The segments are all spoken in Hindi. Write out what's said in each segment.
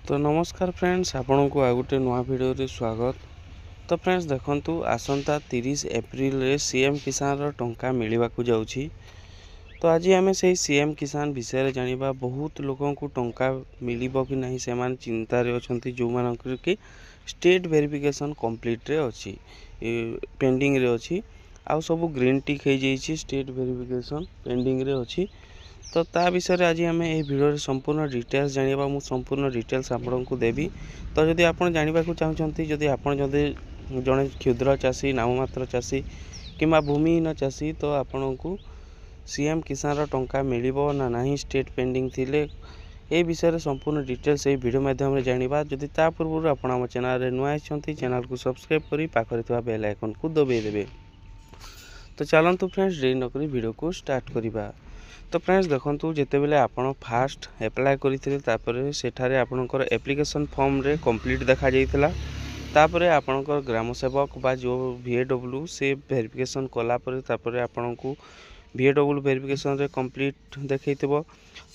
तो नमस्कार फ्रेंड्स, आपण को आ गोटे नुआ वीडियो रे स्वागत। तो फ्रेंड्स देखंतु आसंता 30 एप्रिल रे सीएम किसान रो टंका मिलवा को जाउछि। तो आज आम से सीएम किसान विषय जानिबा। बहुत लोगों को टंका मिलिबो कि नहीं से मान चिंता रे अछंती, जो मानकर कि स्टेट वेरिफिकेशन कंप्लीट रे अछि, पेंडिंग रे अछि। आ सब ग्रीन टिक हो जाइछि, स्टेट वेरिफिकेशन पेंडिंग रे अछि। तो ता विषय आज आम ये भिडियो संपूर्ण डिटेल्स जानिबा। मु संपूर्ण डिटेल्स आपन को देवी। तो जदि आपन जानिबा को चाहछंती, जदि आपन जदि जड़े क्षुद्र चाषी, नाममात्र चाषी किंबा भूमिहीन चाषी, तो आपन को सीएम किसान रो टंका मिलिबो ना नहीं स्टेट पेंडिंग थिले ए विषय संपूर्ण डिटेल्स ये वीडियो माध्यम रे जानिबा। जदि ता पूर्व आपन हम चैनल रे नुआ आछंती, चैनल को सब्सक्राइब करी पाखरे थवा बेल आइकन को दबाई देबे। तो चलंतु फ्रेंड्स, देरी न करी वीडियो को स्टार्ट करिबा। तो फ्रेंड्स देखंतु, जेते बेले आपण फास्ट अप्लाई करिथिले तापरे सेठारे आपनकर एप्लिकेशन फॉर्म रे कंप्लीट देखा जाइथिला। तापरे आपनकर ग्राम सेवक बा जो VAW से वेरिफिकेशन कला परे तापरे आपनकु VAW वेरिफिकेशन रे कंप्लीट देखैथिबो।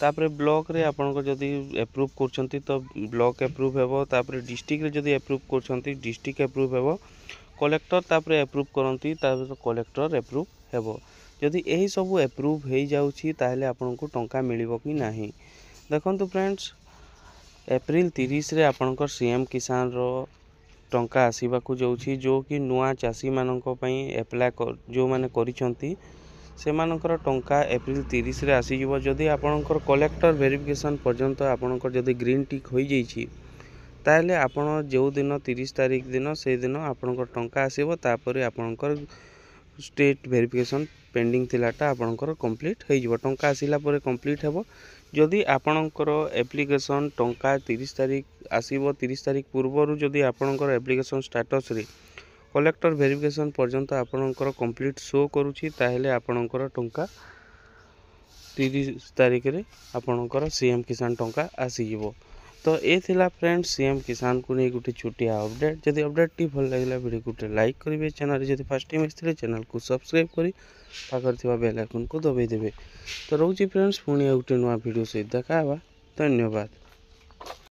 तापरे ब्लॉक रे आपनकर जदी अप्रूव करछंती तो ब्लॉक अप्रूव हेबो। तापरे डिस्ट्रिक्ट रे जदी अप्रूव करछंती डिस्ट्रिक्ट अप्रूव हेबो। कलेक्टर तापरे अप्रूव करंती तापरे कलेक्टर अप्रूव हेबो। जदि यही सब अप्रूव हो जाउछि ताहले आपनको टंका मिलिबो कि नाही। देखंतु फ्रेंड्स, एप्रिल 30 रे आपनकर सीएम किसान रो टंका आसीबा को जाउछि, जो कि नुआ चाषी माननको पई अप्लाई जो माने करिसंती से मानकर टंका एप्रिल 30 रे आसी जिवो। जदि आपनकर कलेक्टर वेरिफिकेशन पर्यंत आपनकर जदि ग्रीन टिक हो जाइछि ताहले आपण जो दिन 30 तारिख दिन से दिन आपनकर टंका आसीबो। तापरे आपनकर स्टेट वेरिफिकेशन पेंडिंग थिलाटा आपनकर कंप्लीट हो जिवो। टंका आसिला परे कंप्लीट हेबो। जदि आपनकर एप्लिकेशन टंका 30 तारिख आसीबो, 30 तारिख पूर्वरु जदि आपनकर एप्लिकेशन स्टेटस रे कलेक्टर वेरिफिकेशन पर्यंत आपनकर कंप्लीट शो करूछि ताहले आपनकर टंका 30 तारिख रे आपनकर सीएम किसान टंका आसी जिवो। तो ये थिला फ्रेंड्स सीएम किसान को नहीं गोटे छोटिया अपडेट। जदि अपडेट टी भल लगिला वीडियो गोटे लाइक करेंगे, चैनल जदि फर्स्ट टाइम आसते चैनल को सब्सक्राइब करी पाखर थिबा बेल आइकन को दबाई देबे। तो रोची फ्रेंड्स, पुणी गोटे नुआ वीडियो सहित देखा। धन्यवाद।